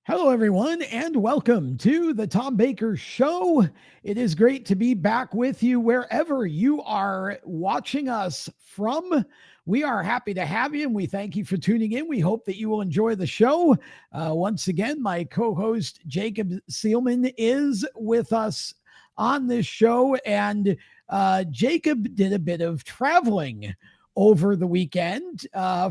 Hello, everyone, and welcome to the Tom Baker Show. It is great to be back with you wherever you are watching us from. We are happy to have you, and we thank you for tuning in. We hope that you will enjoy the show. Once again, my co host Jacob Seelman is with us on this show, and Jacob did a bit of traveling over the weekend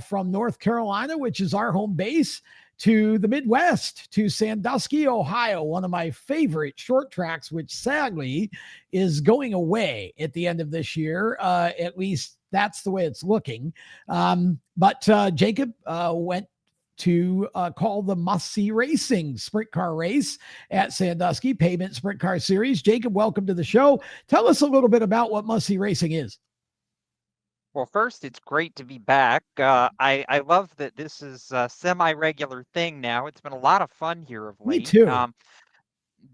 from North Carolina, which is our home base, to the Midwest, to Sandusky, Ohio, one of my favorite short tracks, which sadly is going away at the end of this year. At least that's the way it's looking. But Jacob went to call the Must See Racing Sprint Car Race at Sandusky Pavement Sprint Car Series. Jacob, welcome to the show. Tell us a little bit about what Must See Racing is. Well, first, it's great to be back. I love that this is a semi-regular thing now. It's been a lot of fun here of Me late. too.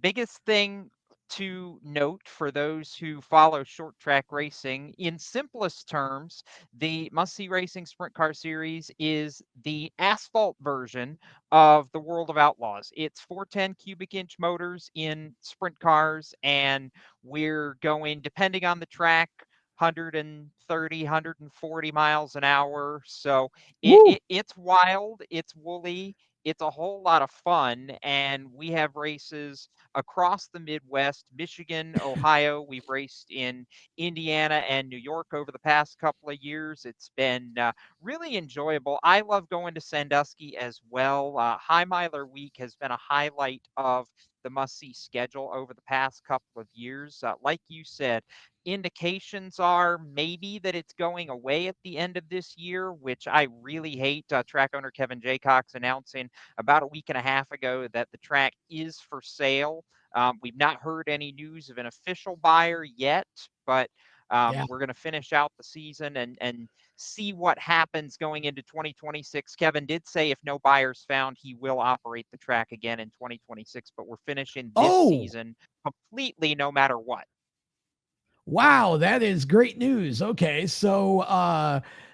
Biggest thing to note for those who follow short track racing, in simplest terms, the Must See Racing Sprint Car Series is the asphalt version of the World of Outlaws. It's 410 cubic inch motors in sprint cars, and we're going, depending on the track, 130, 140 miles an hour. So Woo! it's wild, it's woolly, it's a whole lot of fun. And we have races across the Midwest, Michigan, Ohio. We've raced in Indiana and New York over the past couple of years. It's been really enjoyable. I love going to Sandusky as well. High Miler Week has been a highlight of the must-see schedule over the past couple of years. Like you said, indications are maybe that it's going away at the end of this year, which I really hate. Track owner Kevin Jaycox announcing about a week and a half ago that the track is for sale. We've not heard any news of an official buyer yet, but Yeah. we're going to finish out the season and see what happens going into 2026. Kevin did say if no buyers found, he will operate the track again in 2026, but we're finishing this Oh, season completely no matter what. wow, that is great news. Okay, so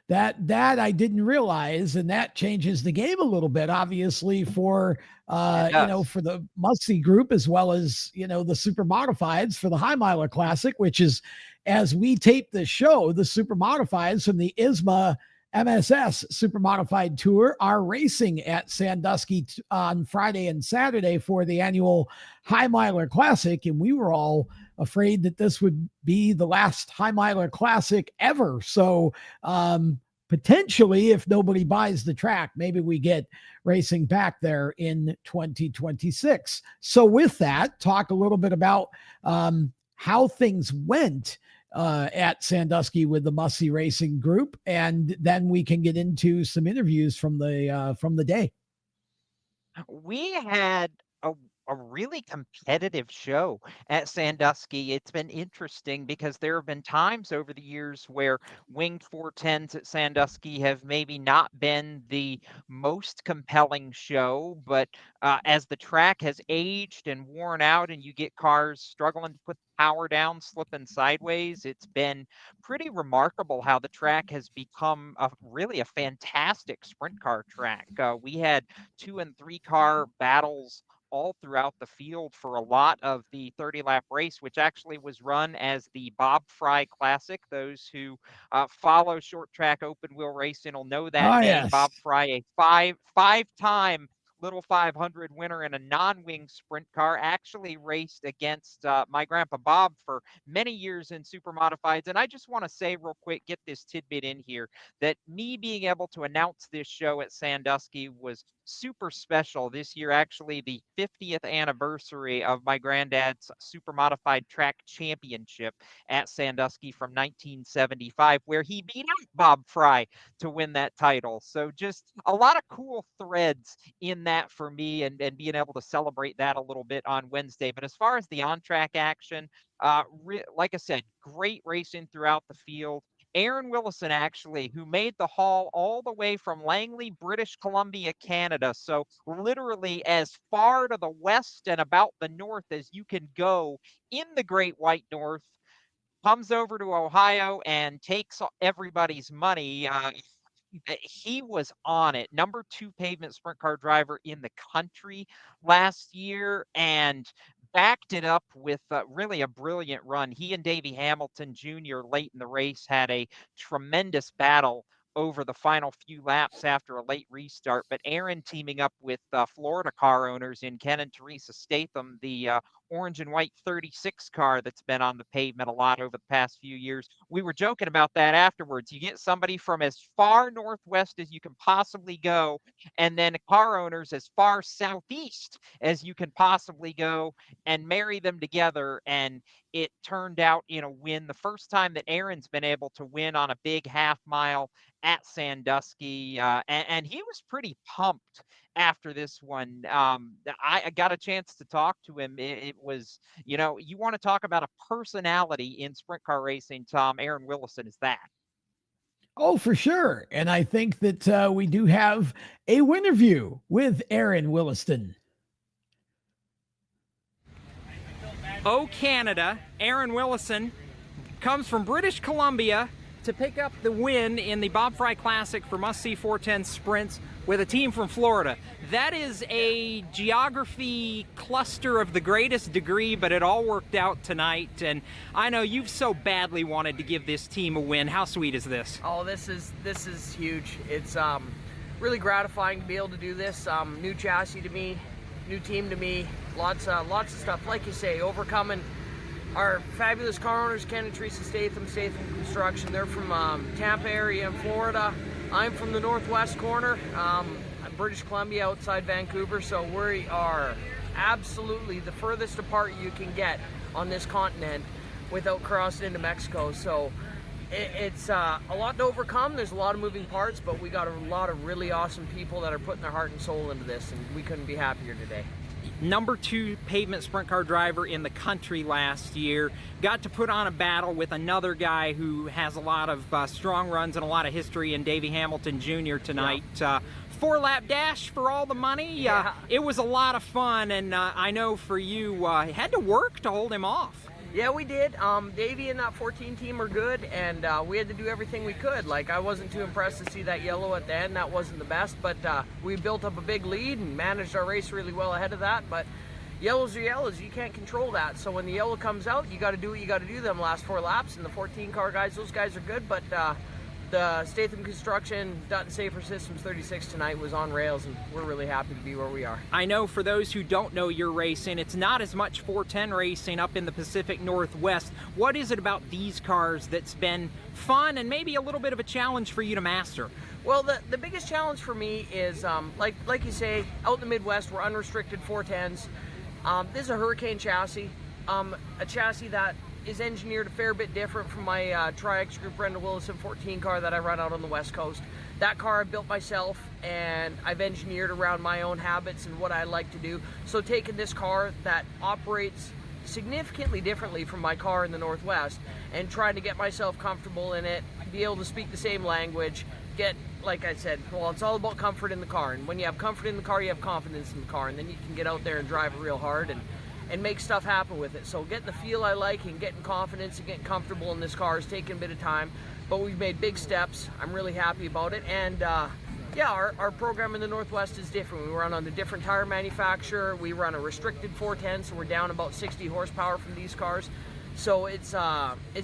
that I didn't realize, and that changes the game a little bit, obviously, for It does. for the must see group, as well as the super modifieds for the High Miler Classic, which is, as we tape this show, the super modifieds from the ISMA MSS Super Modified Tour are racing at Sandusky on Friday and Saturday for the annual High Miler Classic, and we were all afraid that this would be the last High Miler Classic ever. So potentially, if nobody buys the track, maybe we get racing back there in 2026. So with that, talk a little bit about how things went at Sandusky with the Must See Racing group, and then we can get into some interviews from the day. We had a a really competitive show at Sandusky. It's been interesting because there have been times over the years where winged 410s at Sandusky have maybe not been the most compelling show, but as the track has aged and worn out and you get cars struggling to put the power down, slipping sideways, it's been pretty remarkable how the track has become really a fantastic sprint car track. We had 2 and 3 car battles all throughout the field for a lot of the 30 lap race, which actually was run as the Bob Fry Classic. Those who follow short track open wheel racing will know that Oh name. yes. Bob Fry, a five-time Little 500 winner in a non-wing sprint car, actually raced against my grandpa Bob for many years in super modifieds. And I just want to say real quick, get this tidbit in here, that me being able to announce this show at Sandusky was super special this year. Actually, the 50th anniversary of my granddad's super modified track championship at Sandusky from 1975, where he beat out Bob Fry to win that title. So just a lot of cool threads in that for me, and being able to celebrate that a little bit on Wednesday. But as far as the on track action, like I said, great racing throughout the field. Aaron Willison, actually, who made the haul all the way from Langley, British Columbia, Canada. So, literally as far to the west and about the north as you can go in the Great White North, comes over to Ohio and takes everybody's money. He was on it. Number 2 pavement sprint car driver in the country last year, and backed it up with really a brilliant run. He and Davey Hamilton Jr. late in the race had a tremendous battle over the final few laps after a late restart. But Aaron teaming up with Florida car owners in Ken and Teresa Statham, the orange and white 36 car that's been on the pavement a lot over the past few years. We were joking about that afterwards. You get somebody from as far northwest as you can possibly go, and then car owners as far southeast as you can possibly go, and marry them together. And it turned out in a win, the first time that Aaron's been able to win on a big half mile at Sandusky. And he was pretty pumped after this one. I got a chance to talk to him. It was, you want to talk about a personality in sprint car racing, Tom. Aaron Willison is that. Oh, for sure. And I think that we do have a winterview with Aaron Williston. Oh, Canada. Aaron Willison comes from British Columbia to pick up the win in the Bob Fry Classic for must-see 410 sprints with a team from Florida. That is a geography cluster of the greatest degree, but it all worked out tonight. And I know you've so badly wanted to give this team a win. How sweet is this? Oh, this is huge. It's really gratifying to be able to do this. New chassis to me, new team to me, lots of stuff. Like you say, overcoming our fabulous car owners, Ken and Teresa Statham Construction. They're from Tampa area in Florida. I'm from the northwest corner, British Columbia, outside Vancouver. So we are absolutely the furthest apart you can get on this continent without crossing into Mexico. So it's a lot to overcome. There's a lot of moving parts, but we got a lot of really awesome people that are putting their heart and soul into this, and we couldn't be happier today. Number 2 pavement sprint car driver in the country last year. Got to put on a battle with another guy who has a lot of strong runs and a lot of history in Davey Hamilton Jr. tonight. Yeah. 4-lap dash for all the money. Yeah. It was a lot of fun, and I know for you, had to work to hold him off. Yeah, we did. Davey and that 14 team are good, and we had to do everything we could. Like, I wasn't too impressed to see that yellow at the end. That wasn't the best, but we built up a big lead and managed our race really well ahead of that. But yellows are yellows. You can't control that. So when the yellow comes out, you got to do what you got to do them last 4 laps. And the 14 car guys, those guys are good, but the Statham Construction Dutton Safer Systems 36 tonight was on rails, and we're really happy to be where we are. I know for those who don't know your racing, it's not as much 410 racing up in the Pacific Northwest. What is it about these cars that's been fun and maybe a little bit of a challenge for you to master? Well, the biggest challenge for me is, like you say, out in the Midwest, we're unrestricted 410s. This is a Hurricane chassis, a chassis that is engineered a fair bit different from my Tri-X Group Brenda Willison 14 car that I run out on the West Coast. That car I built myself, and I've engineered around my own habits and what I like to do. So taking this car that operates significantly differently from my car in the Northwest and trying to get myself comfortable in it, be able to speak the same language, get, like I said, well, it's all about comfort in the car. And when you have comfort in the car, you have confidence in the car, and then you can get out there and drive it real hard and make stuff happen with it. So getting the feel I like and getting confidence and getting comfortable in this car is taking a bit of time, but we've made big steps. I'm really happy about it. And yeah, our program in the Northwest is different. We run on a different tire manufacturer. We run a restricted 410, so we're down about 60 horsepower from these cars. So it's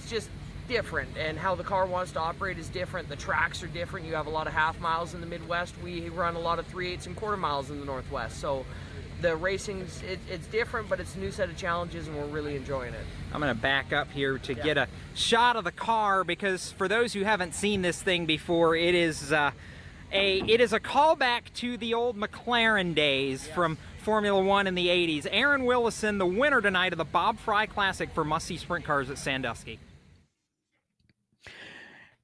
just different, and how the car wants to operate is different. The tracks are different. You have a lot of half miles in the Midwest. We run a lot of 3/8 and quarter miles in the Northwest. So the racing's, it's different, but it's a new set of challenges, and we're really enjoying it. I'm going to back up here to get a shot of the car, because for those who haven't seen this thing before, it is a callback to the old McLaren days from Formula One in the 80s. Aaron Willison, the winner tonight of the Bob Fry Classic for must-see sprint cars at Sandusky.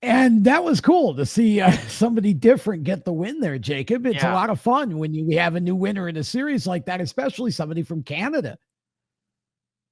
And that was cool to see somebody different get the win there, Jacob. It's a lot of fun when you have a new winner in a series like that, especially somebody from Canada.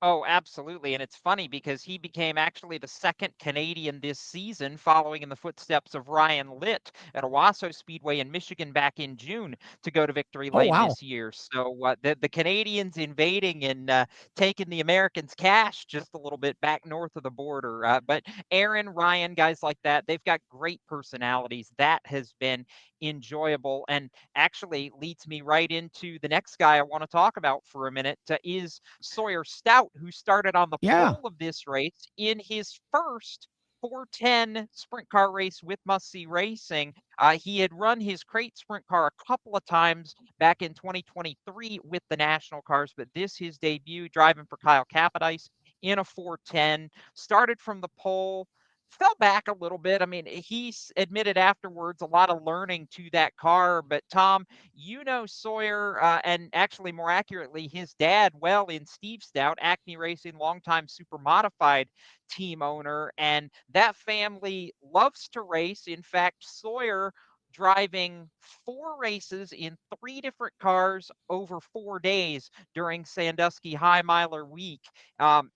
Oh, absolutely. And it's funny because he became actually the second Canadian this season, following in the footsteps of Ryan Litt at Owasso Speedway in Michigan back in June to go to victory Oh, lane wow. this year. So the Canadians invading and taking the Americans' cash just a little bit back north of the border. But Aaron, Ryan, guys like that, they've got great personalities. That has been enjoyable and actually leads me right into the next guy I want to talk about for a minute is Sawyer Stout, who started on the Yeah. pole of this race in his first 410 sprint car race with Must See Racing. He had run his crate sprint car a couple of times back in 2023 with the national cars, but this his debut driving for Kyle Capodice in a 410. Started from the pole, fell back a little bit. I mean, he's admitted afterwards a lot of learning to that car. But Tom, you know Sawyer, and actually more accurately, his dad well in Steve Stout, Acme Racing, longtime super modified team owner. And that family loves to race. In fact, Sawyer driving 4 races in 3 different cars over 4 days during Sandusky High Miler week.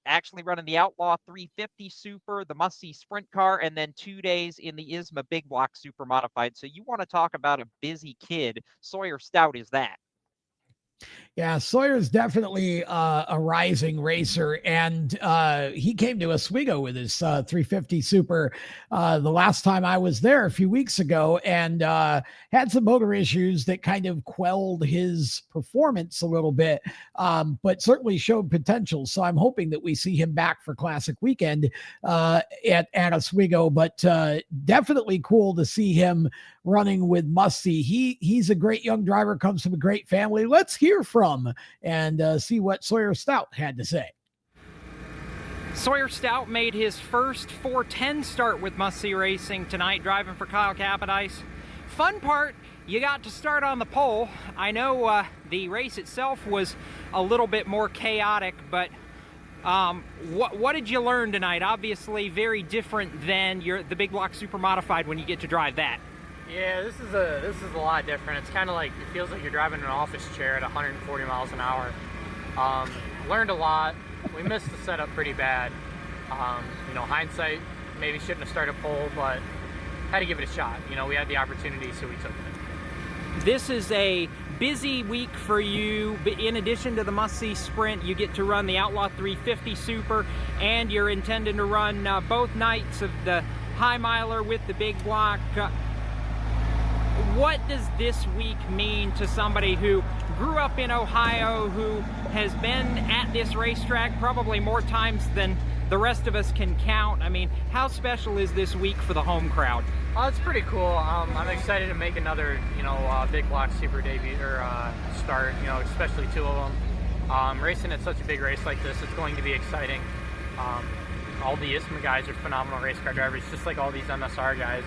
Actually running the Outlaw 350 Super, the Must See Sprint car, and then 2 days in the ISMA Big Block Super Modified. So you want to talk about a busy kid. Sawyer Stout is that. Yeah, Sawyer's definitely a rising racer, and he came to Oswego with his 350 Super the last time I was there a few weeks ago, and had some motor issues that kind of quelled his performance a little bit, but certainly showed potential. So I'm hoping that we see him back for Classic Weekend at Oswego, but definitely cool to see him running with Must See. He's a great young driver, comes from a great family. Let's hear from and see what Sawyer Stout had to say. Sawyer Stout made his first 410 start with Must See Racing tonight, driving for Kyle Capodice. Fun part, you got to start on the pole. I know the race itself was a little bit more chaotic, but what did you learn tonight? Obviously very different than the Big Block Super Modified when you get to drive that. Yeah, this is a lot different. It's kind of like, it feels like you're driving an office chair at 140 miles an hour. Learned a lot. We missed the setup pretty bad. Hindsight, maybe shouldn't have started pole, but had to give it a shot. We had the opportunity, so we took it. This is a busy week for you. In addition to the Must See Sprint, you get to run the Outlaw 350 Super, and you're intending to run both nights of the High Miler with the Big Block. What does this week mean to somebody who grew up in Ohio, who has been at this racetrack probably more times than the rest of us can count? I mean, how special is this week for the home crowd? Oh, it's pretty cool. I'm excited to make another, Big Block Super debut or start. Especially 2 of them. Racing at such a big race like this, it's going to be exciting. All the ISMA guys are phenomenal race car drivers, just like all these MSR guys.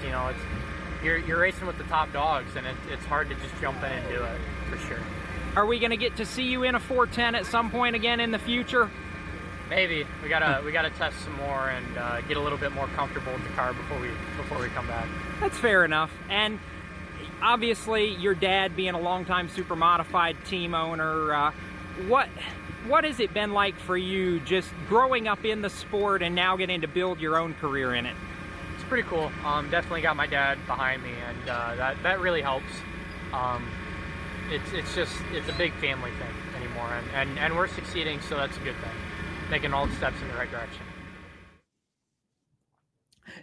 You're racing with the top dogs, and it's hard to just jump in and do it, for sure. Are we going to get to see you in a 410 at some point again in the future? Maybe. We gotta test some more and get a little bit more comfortable with the car before we come back. That's fair enough. And obviously, your dad being a longtime super modified team owner, what has it been like for you just growing up in the sport and now getting to build your own career in it? It's pretty cool. Definitely got my dad behind me, and that really helps. It's a big family thing anymore, and we're succeeding, so that's a good thing. Making all the steps in the right direction.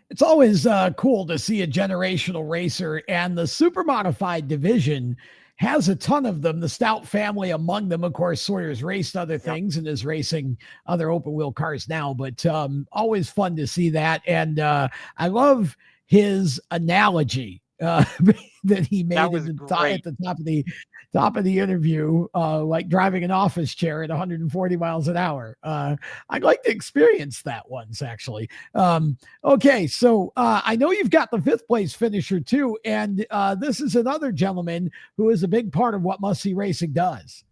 It's always cool to see a generational racer, and the super modified division has a ton of them. The Stout family among them. Of course, Sawyer's raced other things and is racing other open wheel cars now, but always fun to see that. And I love his analogy that he made at the top of the interview, like driving an office chair at 140 miles an hour. I'd like to experience that once, actually. Okay, so I know you've got the 5th place finisher too, and this is another gentleman who is a big part of what Must See Racing does.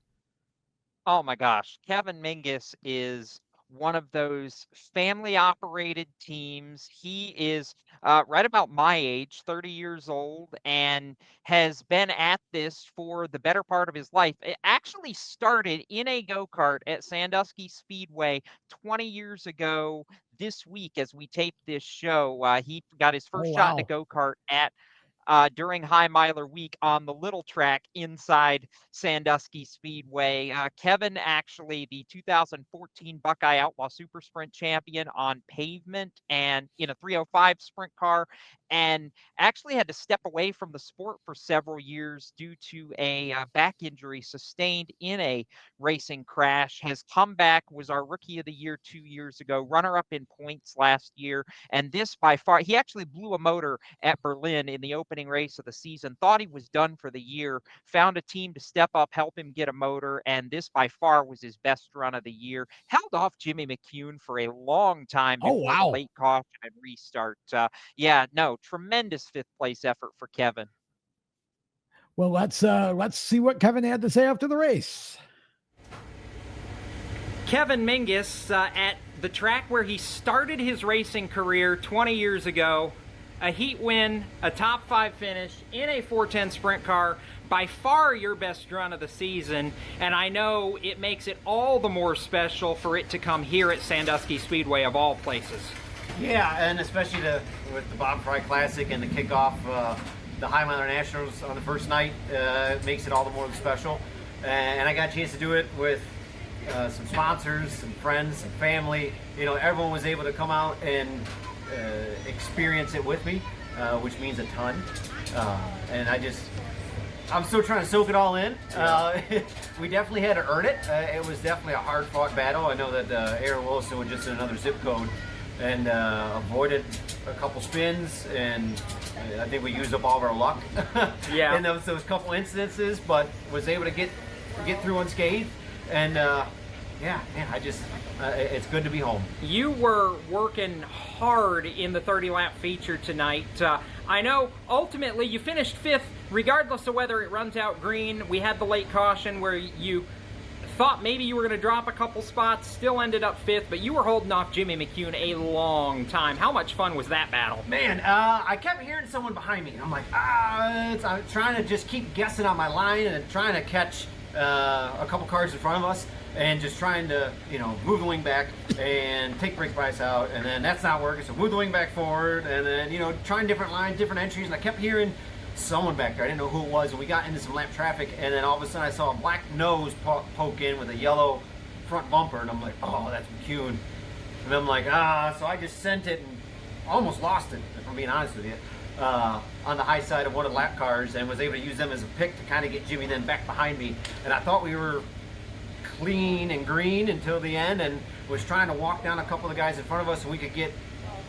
Oh my gosh, Kevin Mingus is one of those family operated teams. He is right about my age, 30 years old, and has been at this for the better part of his life. It actually started in a go-kart at Sandusky Speedway 20 years ago this week as we tape this show. He got his Oh, first shot in a wow. go-kart at during High Miler Week on the little track inside Sandusky Speedway. Kevin, actually the 2014 Buckeye Outlaw Super Sprint champion on pavement and in a 305 sprint car, and actually had to step away from the sport for several years due to a back injury sustained in a racing crash. Has come back, was our Rookie of the Year 2 years ago, runner-up in points last year, and this by far, he actually blew a motor at Berlin in the opening race of the season, thought he was done for the year, found a team to step up, help him get a motor, and this by far was his best run of the year. Held off Jimmy McCune for a long time Oh, before the wow. late caution and restart. Yeah, no, tremendous fifth place effort for Kevin. Well, let's see what Kevin had to say after the race. Kevin Mingus at the track where he started his racing career 20 years ago, a heat win, a top 5 finish in a 410 sprint car, by far your best run of the season, and I know it makes it all the more special for it to come here at Sandusky Speedway of all places. Yeah, and especially with the Bob Fry Classic and the kickoff, the High Miler Nationals on the first night, it makes it all the more special. And I got a chance to do it with some sponsors, some friends, some family. You know, everyone was able to come out and experience it with me, which means a ton. And I'm still trying to soak it all in. We definitely had to earn it. It was definitely a hard-fought battle. I know that Aaron Wilson was just in another zip code and avoided a couple spins, and I think we used up all of our luck in those couple incidences, but was able to get through unscathed. And yeah, man, it's good to be home. You were working hard in the 30-lap feature tonight. I know ultimately you finished 5th, regardless of whether it runs out green. We had the late caution where you thought maybe you were going to drop a couple spots, still ended up 5th, but you were holding off Jimmy McCune a long time. How much fun was that battle? Man, I kept hearing someone behind me, and I'm like, I'm trying to just keep guessing on my line and trying to catch a couple cars in front of us, and just trying to, move the wing back and take brake bias out, and then that's not working, so move the wing back forward, and then, trying different lines, different entries, and I kept hearing someone back there. I didn't know who it was, and we got into some lap traffic, and then all of a sudden I saw a black nose poke in with a yellow front bumper, and I'm like, oh, that's McCune. And I'm like, so I just sent it and almost lost it, if I'm being honest with you, on the high side of one of the lap cars, and was able to use them as a pick to kind of get Jimmy then back behind me. And I thought we were clean and green until the end, and was trying to walk down a couple of the guys in front of us so we could get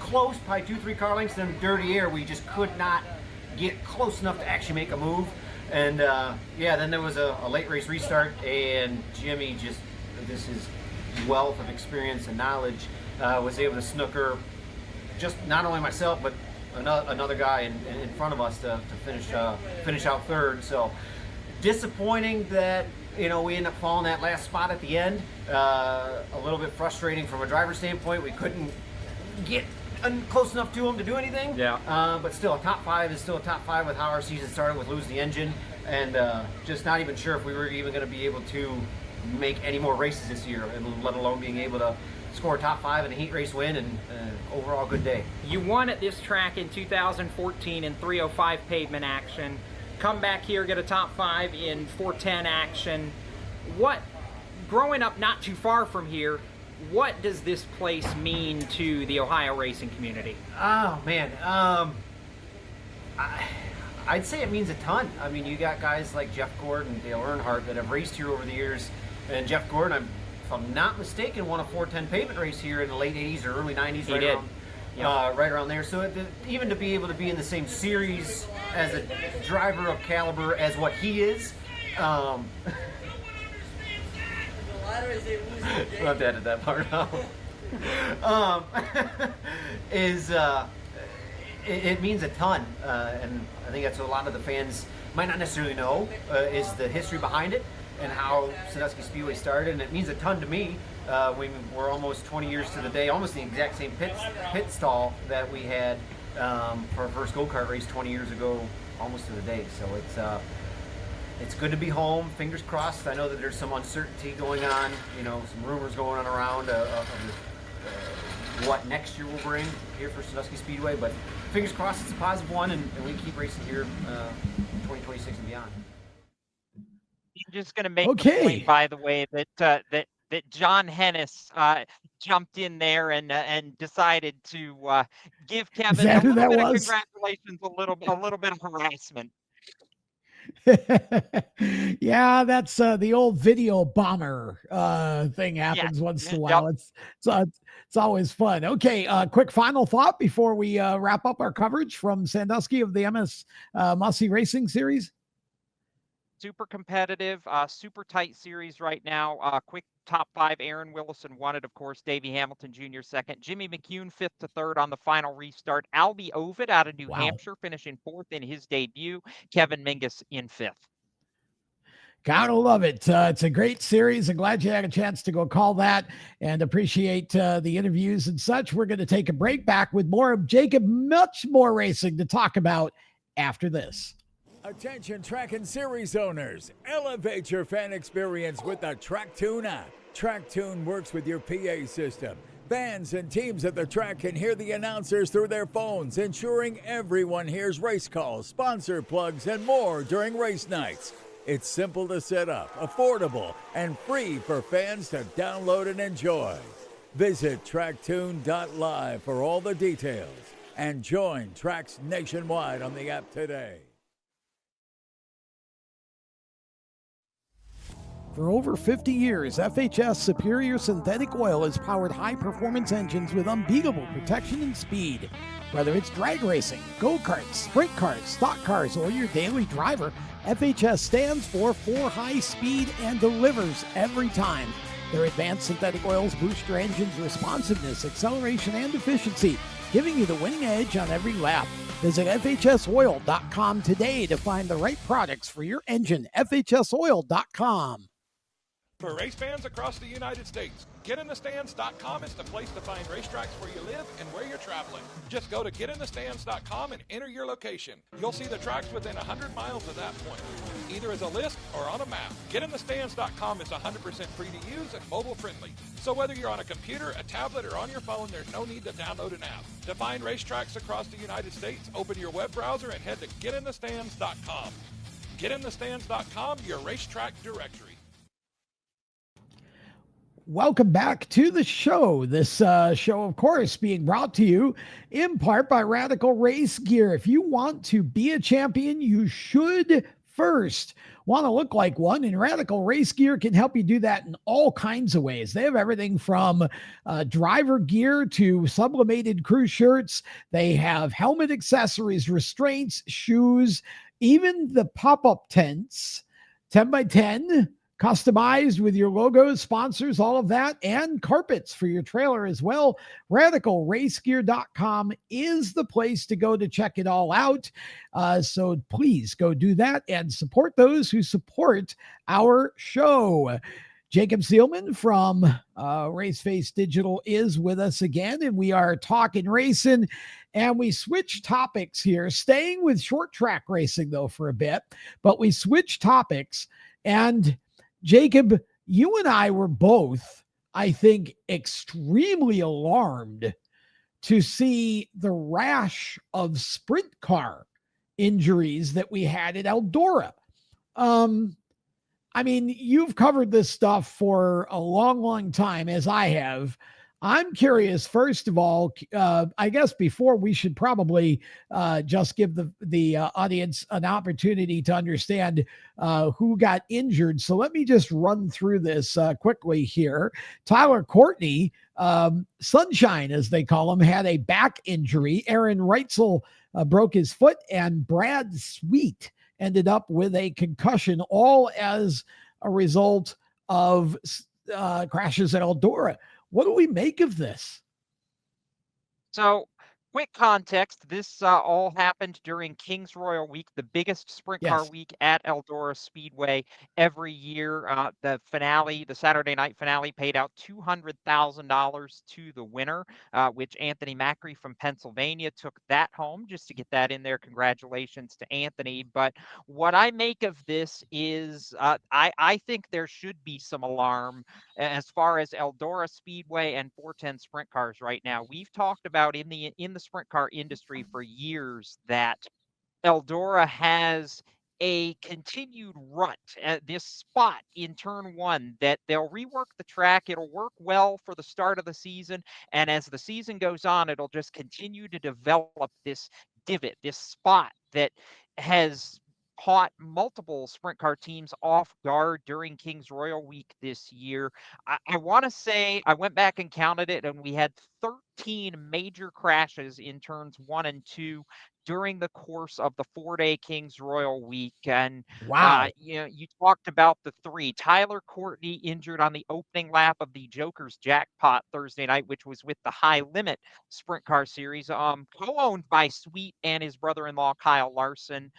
close, probably 2-3 car lengths. In dirty air, we just could not get close enough to actually make a move. And yeah, then there was a late race restart, and Jimmy, just this is wealth of experience and knowledge, was able to snooker just not only myself but another guy in front of us to finish out third. So disappointing that we ended up falling that last spot at the end. A little bit frustrating from a driver's standpoint. We couldn't get close enough to him to do anything. Yeah. But still, a top 5 is still a top 5 with how our season started with losing the engine, and just not even sure if we were even going to be able to make any more races this year, and let alone being able to score a top 5 in a heat race win, and overall good day. You won at this track in 2014 in 305 pavement action. Come back here, get a top 5 in 410 action. Growing up not too far from here, what does this place mean to the Ohio racing community? Oh man, I'd say it means a ton. I mean, you got guys like Jeff Gordon and Dale Earnhardt that have raced here over the years, and Jeff Gordon, if I'm not mistaken, won a 410 pavement race here in the late 80s or early 90s. He did. Right around there. So even to be able to be in the same series as a driver of caliber as what he is, I'll have to edit that part out. It means a ton, and I think that's what a lot of the fans might not necessarily know, is the history behind it. and how Sandusky Speedway started, and it means a ton to me. We're almost 20 years to the day, almost the exact same pit stall that we had for our first go-kart race 20 years ago, almost to the day. So it's good to be home. Fingers crossed. I know that there's some uncertainty going on, some rumors going on around of what next year will bring here for Sandusky Speedway, but fingers crossed it's a positive one, and we keep racing here 2026 and beyond. I'm just going to make the point, by the way, that John Hennis jumped in there and decided to give Kevin a little bit of congratulations, a little bit of harassment. Yeah, that's the old video bomber thing happens once in a while. It's always fun. Okay, quick final thought before we wrap up our coverage from Sandusky of the MS Must-See Racing Series. Super competitive, super tight series right now. Quick top 5: Aaron Willison won it, of course. Davey Hamilton Jr. second. Jimmy McCune 5th to 3rd on the final restart. Albie Ovid out of New Hampshire finishing 4th in his debut. Kevin Mingus in 5th. Gotta love it. It's a great series. I'm glad you had a chance to go call that, and appreciate the interviews and such. We're going to take a break. Back with more of Jacob, much more racing to talk about after this. Attention track and series owners, elevate your fan experience with the TrackTune app. TrackTune works with your PA system. Fans and teams at the track can hear the announcers through their phones, ensuring everyone hears race calls, sponsor plugs, and more during race nights. It's simple to set up, affordable, and free for fans to download and enjoy. Visit tracktune.live for all the details and join tracks nationwide on the app today. For over 50 years, FHS Superior Synthetic Oil has powered high-performance engines with unbeatable protection and speed. Whether it's drag racing, go-karts, sprint cars, stock cars, or your daily driver, FHS stands for high speed and delivers every time. Their advanced synthetic oils boost your engine's responsiveness, acceleration, and efficiency, giving you the winning edge on every lap. Visit FHSoil.com today to find the right products for your engine. FHSoil.com. For race fans across the United States, GetInTheStands.com is the place to find racetracks where you live and where you're traveling. Just go to GetInTheStands.com and enter your location. You'll see the tracks within 100 miles of that point, either as a list or on a map. GetInTheStands.com is 100% free to use and mobile friendly. So whether you're on a computer, a tablet, or on your phone, there's no need to download an app. To find racetracks across the United States, open your web browser and head to GetInTheStands.com. GetInTheStands.com, your racetrack directory. Welcome back to the show. This show, of course, being brought to you in part by Radical Race Gear. If you want to be a champion, you should first want to look like one, and Radical Race Gear can help you do that in all kinds of ways. They have everything from driver gear to sublimated crew shirts. They have helmet accessories, restraints, shoes, even the pop-up tents, 10x10, customized with your logos, sponsors, all of that, and carpets for your trailer as well. RadicalRaceGear.com is the place to go to check it all out. So please go do that and support those who support our show. Jacob Seelman from Raceface Digital is with us again, and we are talking racing, and we switch topics here, staying with short track racing though for a bit, but we switch topics. And Jacob, you and I were both, I think, extremely alarmed to see the rash of sprint car injuries that we had at Eldora. I mean, you've covered this stuff for a long, long time, as I have. I'm curious, first of all, I guess before we should probably just give the audience an opportunity to understand who got injured. So let me just run through this quickly here. Tyler Courtney, Sunshine, as they call him, had a back injury. Aaron Reitzel broke his foot, and Brad Sweet ended up with a concussion, all as a result of crashes at Eldora. What do we make of this? So Quick context, this all happened during Kings Royal Week, the biggest sprint car Yes. week at Eldora Speedway every year. The finale, the Saturday night finale, paid out $200,000 to the winner, which Anthony Macri from Pennsylvania took that home. Just to get that in there, congratulations to Anthony. But what I make of this is I think there should be some alarm as far as Eldora Speedway and 410 sprint cars right now. We've talked about in the sprint car industry for years that Eldora has a continued rut at this spot in turn one that they'll rework the track. It'll work well for the start of the season. And as the season goes on, it'll just continue to develop this divot, this spot that has caught multiple sprint car teams off guard during Kings Royal Week this year. I want to say I went back and counted it, and we had 13 major crashes in turns 1 and 2 during the course of the 4-day Kings Royal Week. And Wow. you talked about the three. Tyler Courtney injured on the opening lap of the Joker's Jackpot Thursday night, which was with the High Limit Sprint Car Series, co-owned by Sweet and his brother-in-law Kyle Larson.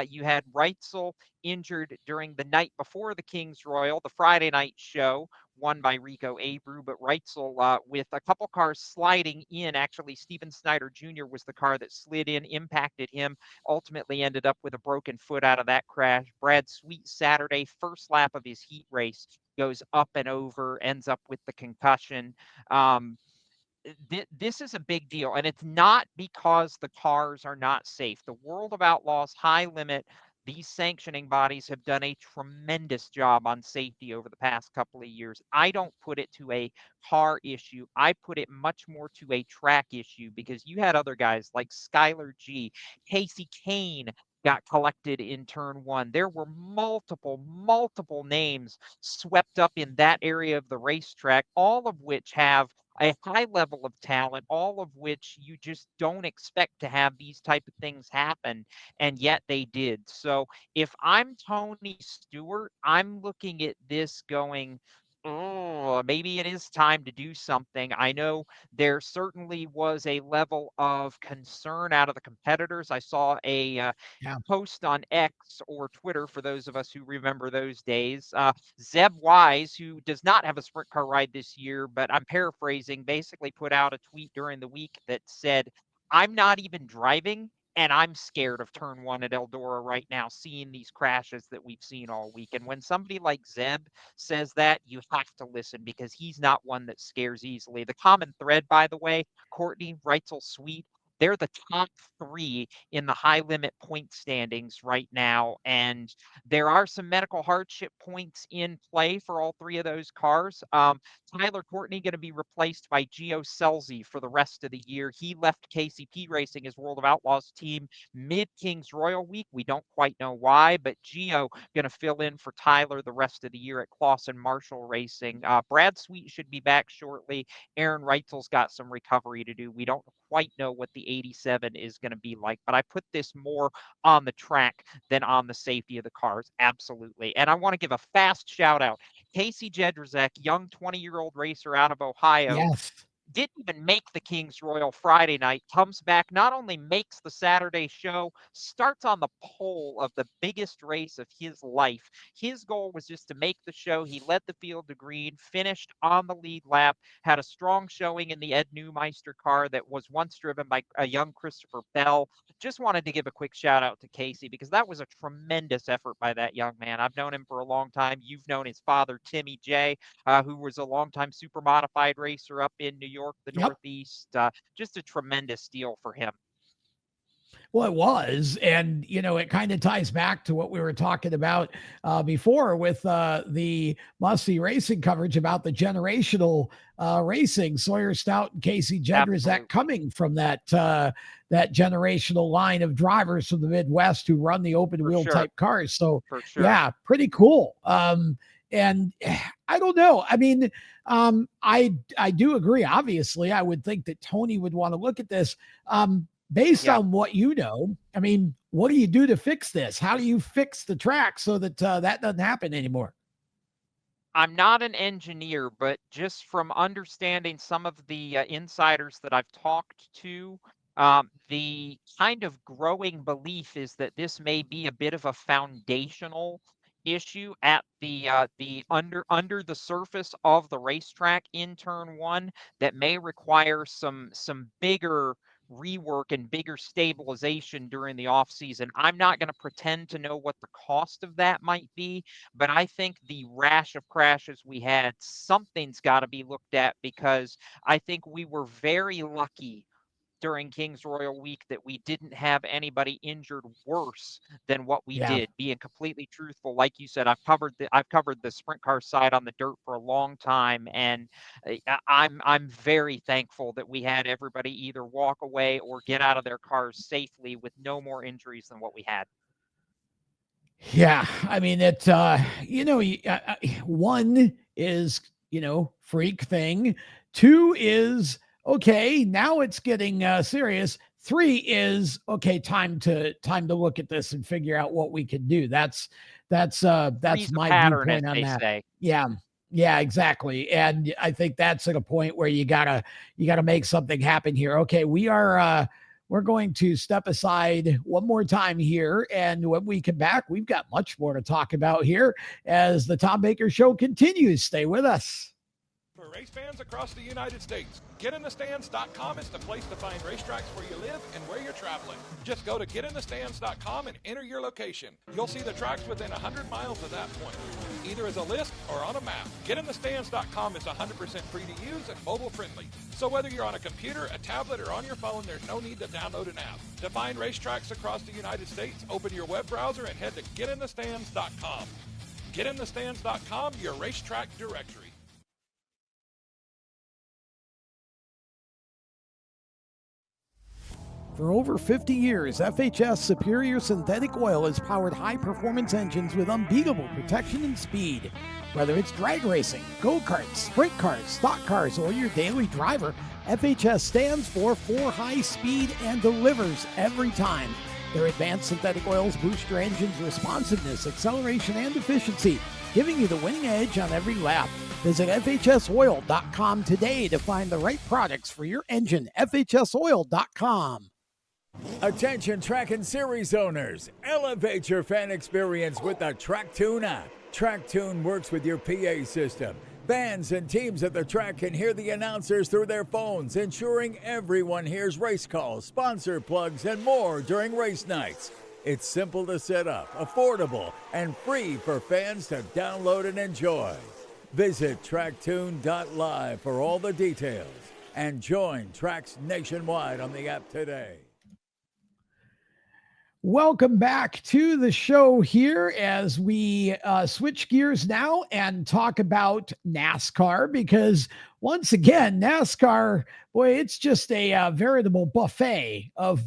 You had Reitzel injured during the night before the Kings Royal, the Friday night show, won by Rico Abreu, but Reitzel with a couple cars sliding in. Actually, Steven Snyder Jr. was the car that slid in, impacted him, ultimately ended up with a broken foot out of that crash. Brad Sweet Saturday, first lap of his heat race, goes up and over, ends up with the concussion. Um, this is a big deal, and it's not because the cars are not safe. The World of Outlaws High Limit, these sanctioning bodies have done a tremendous job on safety over the past couple of years. I don't put it to a car issue. I put it much more to a track issue, because you had other guys like Skylar G, Casey Kane got collected in turn one. There were multiple names swept up in that area of the racetrack, all of which have a high level of talent, all of which you just don't expect to have these type of things happen, and yet they did. So if I'm Tony Stewart, I'm looking at this going, oh, maybe it is time to do something. I know there certainly was a level of concern out of the competitors. I saw a Yeah. post on X or Twitter, for those of us who remember those days. Zeb Wise, who does not have a sprint car ride this year, but I'm paraphrasing, basically put out a tweet during the week that said, I'm not even driving, and I'm scared of turn one at Eldora right now, seeing these crashes that we've seen all week. And when somebody like Zeb says that, you have to listen, because he's not one that scares easily. The common thread, by the way, Courtney, Reitzel, Sweet, they're the top three in the high limit point standings right now. And there are some medical hardship points in play for all three of those cars. Tyler Courtney going to be replaced by Gio Selzy for the rest of the year. He left KCP Racing, his World of Outlaws team, mid Kings Royal Week. We don't quite know why, but Gio going to fill in for Tyler the rest of the year at Clausen Marshall Racing. Brad Sweet should be back shortly. Aaron Reitzel's got some recovery to do. We don't quite know what the 87 is going to be like, but I put this more on the track than on the safety of the cars. Absolutely. And I want to give a fast shout out. Casey Jedrzak, young 20-year-old racer out of Ohio, Yes. didn't even make the Kings Royal Friday night, comes back, not only makes the Saturday show, starts on the pole of the biggest race of his life. His goal was just to make the show. He led the field to green, finished on the lead lap, had a strong showing in the Ed Newmeister car that was once driven by a young Christopher Bell. Just wanted to give a quick shout out to Casey, because that was a tremendous effort by that young man. I've known him for a long time. You've known his father, Timmy J, who was a longtime super modified racer up in New York, the Yep. Northeast. Just a tremendous deal for him. Well, it was. And, it kind of ties back to what we were talking about before with the Must-See Racing coverage about the generational racing. Sawyer Stout and Casey Jedrzak coming from that generational line of drivers from the Midwest who run the open wheel type cars. So, For sure. yeah, pretty cool. And I don't know. I mean, I do agree. Obviously, I would think that Tony would want to look at this. Based on what you know, I mean, what do you do to fix this? How do you fix the track so that that doesn't happen anymore? I'm not an engineer, but just from understanding some of the insiders that I've talked to, The kind of growing belief is that this may be a bit of a foundational issue at the under the surface of the racetrack in turn one that may require some bigger rework and bigger stabilization during the off season. I'm not going to pretend to know what the cost of that might be, but I think the rash of crashes we had, something's got to be looked at, because I think we were very lucky during Kings Royal Week that we didn't have anybody injured worse than what we Yeah. did. Being completely truthful, like you said, I've covered the sprint car side on the dirt for a long time, and I'm very thankful that we had everybody either walk away or get out of their cars safely with no more injuries than what we had. Yeah, I mean it. One is freak thing. Two is okay. Now it's getting serious. Three is okay. Time to look at this and figure out what we can do. That's Three's a my pattern, as viewpoint on they that. say. Yeah. Yeah, exactly. And I think that's at a point where you gotta make something happen here. Okay, we're going to step aside one more time here. And when we come back, we've got much more to talk about here as the Tom Baker Show continues. Stay with us. For race fans across the United States, GetInTheStands.com is the place to find racetracks where you live and where you're traveling. Just go to GetInTheStands.com and enter your location. You'll see the tracks within 100 miles of that point, either as a list or on a map. GetInTheStands.com is 100% free to use and mobile friendly. So whether you're on a computer, a tablet, or on your phone, there's no need to download an app. To find racetracks across the United States, open your web browser and head to GetInTheStands.com. GetInTheStands.com, your racetrack directory. For over 50 years, FHS Superior Synthetic Oil has powered high-performance engines with unbeatable protection and speed. Whether it's drag racing, go-karts, sprint cars, stock cars, or your daily driver, FHS stands for high speed and delivers every time. Their advanced synthetic oils boost your engine's responsiveness, acceleration, and efficiency, giving you the winning edge on every lap. Visit FHSoil.com today to find the right products for your engine. FHSoil.com. Attention track and series owners, elevate your fan experience with the TrackTune app. TrackTune works with your PA system. Fans and teams at the track can hear the announcers through their phones, ensuring everyone hears race calls, sponsor plugs, and more during race nights. It's simple to set up, affordable, and free for fans to download and enjoy. Visit tracktune.live for all the details and join tracks nationwide on the app today. Welcome back to the show here as we switch gears now and talk about NASCAR, because once again, NASCAR, boy, it's just a veritable buffet of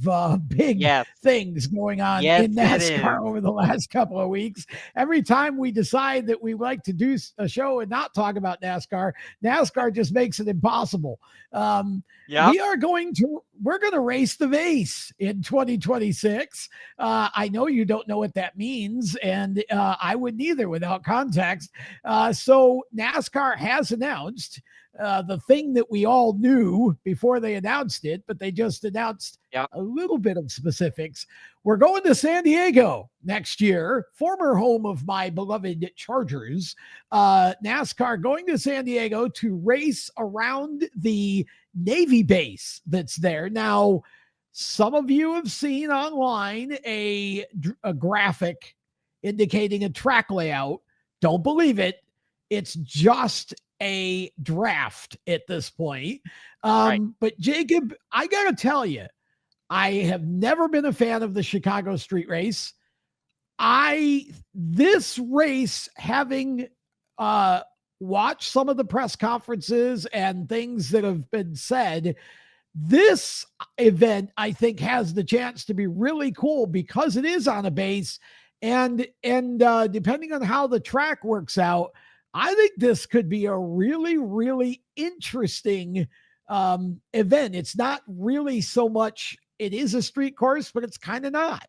big things going on in NASCAR over the last couple of weeks. Every time we decide that we like to do a show and not talk about NASCAR, NASCAR just makes it impossible. We're going to race the vase in 2026. I know you don't know what that means, and I wouldn't either without context. So NASCAR has announced the thing that we all knew before they announced it, but they just announced a little bit of specifics. We're going to San Diego next year, former home of my beloved Chargers. NASCAR going to San Diego to race around the Navy base that's there. Now, some of you have seen online a graphic indicating a track layout. Don't believe it. It's just a draft at this point. But Jacob, I got to tell you, I have never been a fan of the Chicago street race. This race, having watched some of the press conferences and things that have been said, this event, I think, has the chance to be really cool because it is on a base, and depending on how the track works out, I think this could be a really, really interesting event. It's not really so much, it is a street course, but it's kind of not.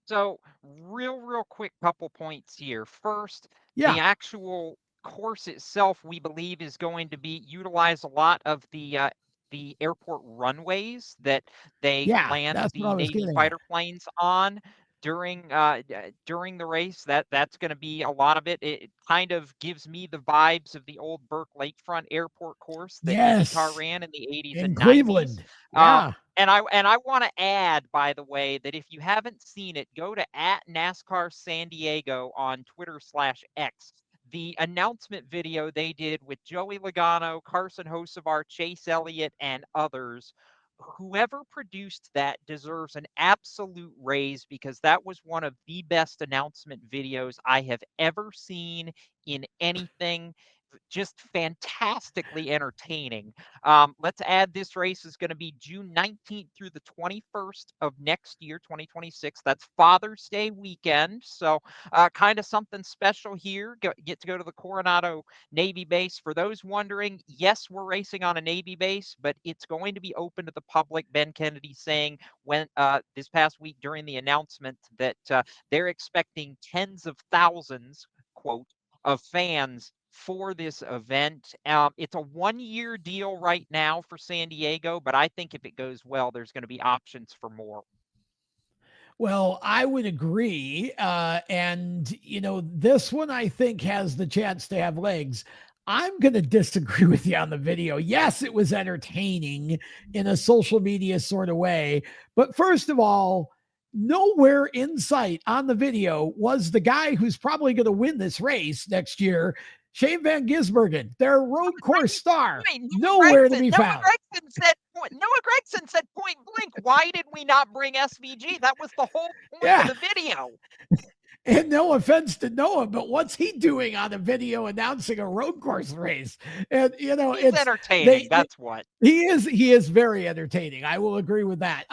So real quick couple points here. First, the actual course itself, we believe, is going to be utilize a lot of the the airport runways that they Yeah, land that's what the I was Navy getting at. fighter planes on during the race. That's going to be a lot of it. It kind of gives me the vibes of the old Burke Lakefront Airport course that IndyCar Yes, ran in the 80s in and 90s. Cleveland. Uh, Yeah. and I want to add, by the way, that if you haven't seen it, go to @NASCAR San Diego on Twitter/X. The announcement video they did with Joey Logano, Carson Hocevar, Chase Elliott, and others. Whoever produced that deserves an absolute raise, because that was one of the best announcement videos I have ever seen in anything. Just fantastically entertaining. Let's add, this race is going to be June 19th through the 21st of next year, 2026. That's Father's Day weekend. So kind of something special here. Get to go to the Coronado Navy base. For those wondering, yes, we're racing on a Navy base, but it's going to be open to the public. Ben Kennedy saying when this past week during the announcement that they're expecting tens of thousands, quote, of fans for this event. It's a 1-year deal right now for San Diego, but I think if it goes well, there's going to be options for more. Well, I would agree. And, this one I think has the chance to have legs. I'm going to disagree with you on the video. Yes, it was entertaining in a social media sort of way. But first of all, nowhere in sight on the video was the guy who's probably going to win this race next year, Shane Van Gisbergen, their road course star. Nowhere to be found. Noah Gregson said point blank, why did we not bring SVG? That was the whole point of the video. And no offense to Noah, but what's he doing on a video announcing a road course race? And he's entertaining. That's what he is. He is very entertaining. I will agree with that.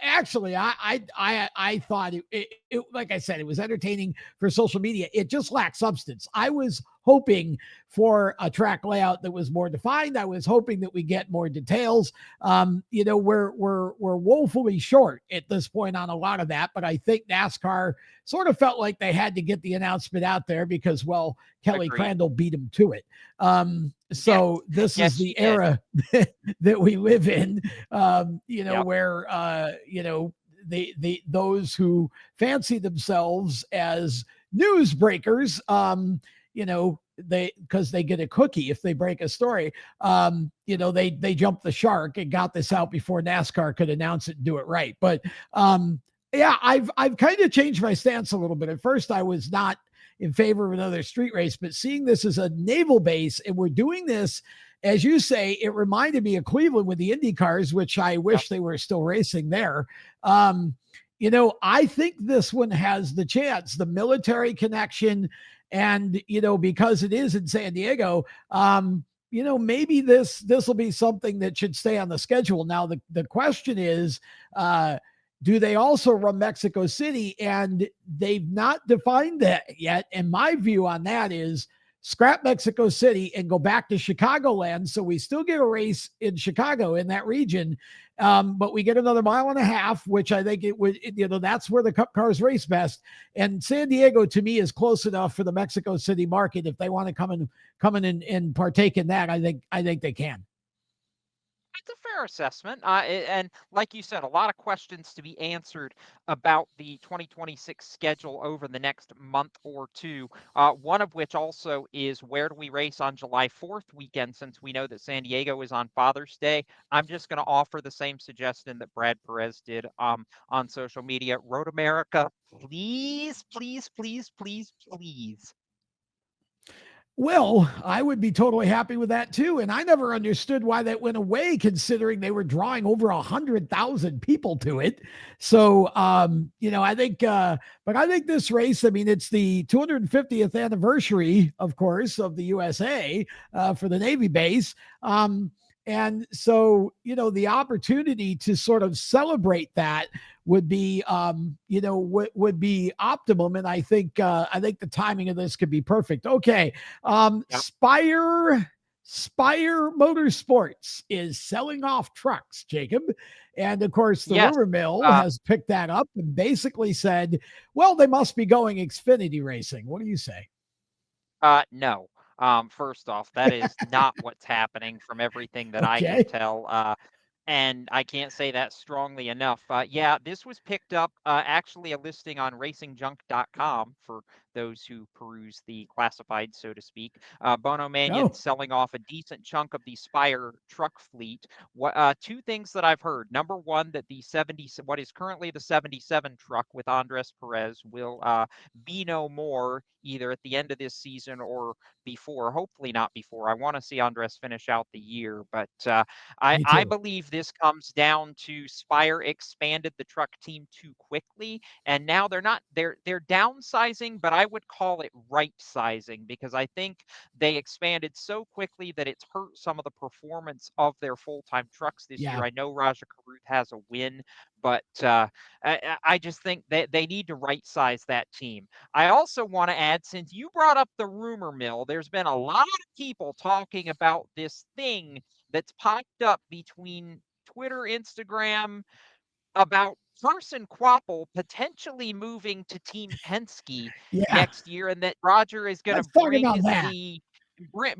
Actually, I thought it like I said, it was entertaining for social media. It just lacked substance. I was hoping for a track layout that was more defined. I was hoping that we get more details. We're woefully short at this point on a lot of that, but I think NASCAR sort of felt like they had to get the announcement out there because, well, Kelly Agreed. Crandall beat them to it. This is the era that we live in, where, those who fancy themselves as newsbreakers, because they get a cookie if they break a story, they jumped the shark and got this out before NASCAR could announce it and do it right. But I've kind of changed my stance a little bit. At first, I was not in favor of another street race, but seeing this as a naval base and we're doing this, as you say, it reminded me of Cleveland with the Indy cars, which I wish they were still racing there. I think this one has the chance, the military connection, and because it is in San Diego, maybe this will be something that should stay on the schedule. Now the question is, do they also run Mexico City? And they've not defined that yet. And my view on that is scrap Mexico City and go back to Chicagoland. So we still get a race in Chicago in that region. But we get another 1.5 miles, which I think it would, that's where the Cup cars race best. And San Diego to me is close enough for the Mexico City market. If they want to come in and partake in that, I think they can. It's a fair assessment. And like you said, a lot of questions to be answered about the 2026 schedule over the next month or two. One of which also is, where do we race on July 4th weekend, since we know that San Diego is on Father's Day? I'm just going to offer the same suggestion that Brad Perez did on social media. Road America, please, please, please, please, please. Well, I would be totally happy with that too. And I never understood why that went away, considering they were drawing over 100,000 people to it. So, I think, but I think this race, it's the 250th anniversary, of course, of the USA for the Navy base. And so, the opportunity to sort of celebrate that would be, would be optimum. And I think the timing of this could be perfect. Okay. Spire Motorsports is selling off trucks, Jacob. And of course, the rumor mill has picked that up and basically said, well, they must be going Xfinity racing. What do you say? No. First off, that is not what's happening from everything that I can Okay. tell. And I can't say that strongly enough. Yeah, this was picked up, actually a listing on racingjunk.com for those who peruse the classified, so to speak. Bono Manion Oh, selling off a decent chunk of the Spire truck fleet. Two things that I've heard. Number one, that what is currently the 77 truck with Andres Perez will be no more either at the end of this season or before. Hopefully not before. I want to see Andres finish out the year, but me I too. believe this comes down to Spire expanded the truck team too quickly, and now they're downsizing, but I would call it right sizing, because I think they expanded so quickly that it's hurt some of the performance of their full-time trucks this Yeah. year. I know Raja Karuth has a win, but I just think that they need to right size that team. I also want to add, since you brought up the rumor mill, there's been a lot of people talking about this thing that's popped up between Twitter, Instagram, about Carson Quapple potentially moving to Team Penske Yeah. next year, and that Roger is going to Let's talk about that.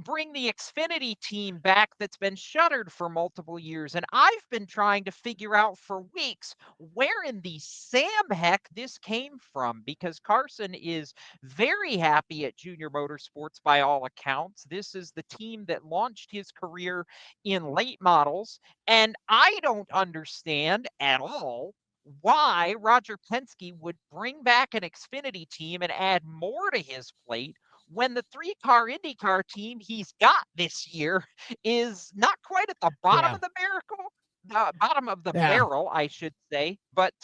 bring the Xfinity team back that's been shuttered for multiple years. And I've been trying to figure out for weeks where in the Sam heck this came from, because Carson is very happy at Junior Motorsports by all accounts. This is the team that launched his career in late models, and I don't understand at all why Roger Penske would bring back an Xfinity team and add more to his plate when the 3-car IndyCar team he's got this year is not quite at the bottom Yeah. of the bottom of the Yeah. barrel, I should say, but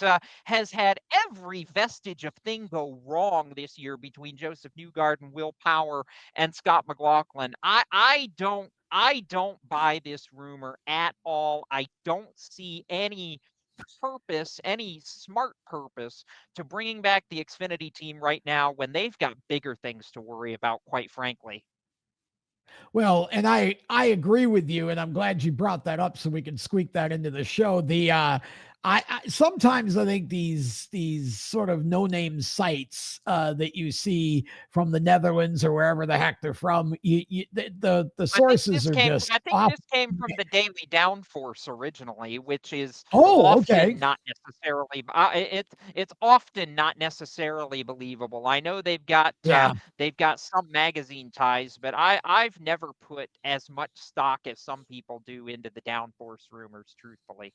has had every vestige of thing go wrong this year between Joseph Newgarden, Will Power, and Scott McLaughlin. I don't buy this rumor at all. I don't see any purpose, any smart purpose, to bringing back the Xfinity team right now when they've got bigger things to worry about, quite frankly. Well, and I agree with you, and I'm glad you brought that up so we can squeak that into the show. I sometimes I think these sort of no name sites that you see from the Netherlands or wherever the heck they're from, the sources are just I think off. this came from the Daily Downforce originally, which is Oh, often okay. not necessarily. It's often not necessarily believable. I know Yeah. they've got some magazine ties, but I've never put as much stock as some people do into the Downforce rumors, truthfully.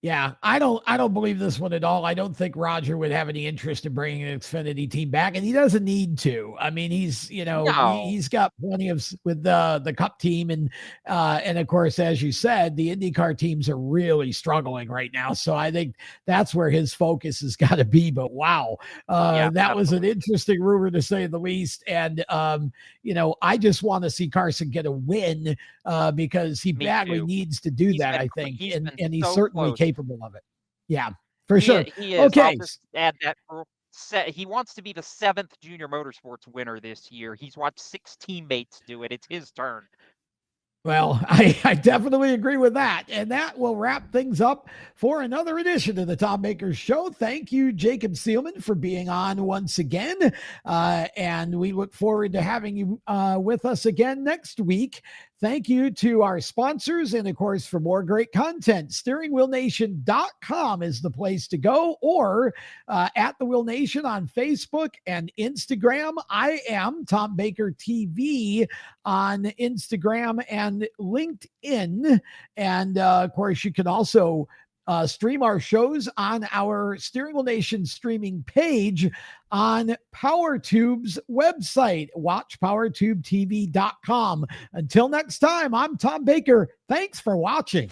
Yeah, I don't believe this one at all. I don't think Roger would have any interest in bringing an Xfinity team back, and he doesn't need to. I mean, No. he's got plenty of with the Cup team, and of course, as you said, the IndyCar teams are really struggling right now. So I think that's where his focus has got to be. But wow, Yeah, that was an absolutely. interesting rumor to say the least. And I just want to see Carson get a win because he Me badly too. needs to do that, I think, He's been and he's so certainly close. capable of it. Yeah, for sure. He is. I'll Okay. just add that he wants to be the 7th Junior Motorsports winner this year. He's watched 6 teammates do it. It's his turn. Well, I definitely agree with that. And that will wrap things up for another edition of the Tom Baker Show. Thank you, Jacob Seelman, for being on once again. And we look forward to having you with us again next week. Thank you to our sponsors. And of course, for more great content, steeringwheelnation.com is the place to go, or at the Wheel Nation on Facebook and Instagram. I am Tom Baker TV on Instagram and LinkedIn. And of course, you can also stream our shows on our Steering Wheel Nation streaming page on PowerTube's website. Watch PowerTubeTV.com. Until next time, I'm Tom Baker. Thanks for watching.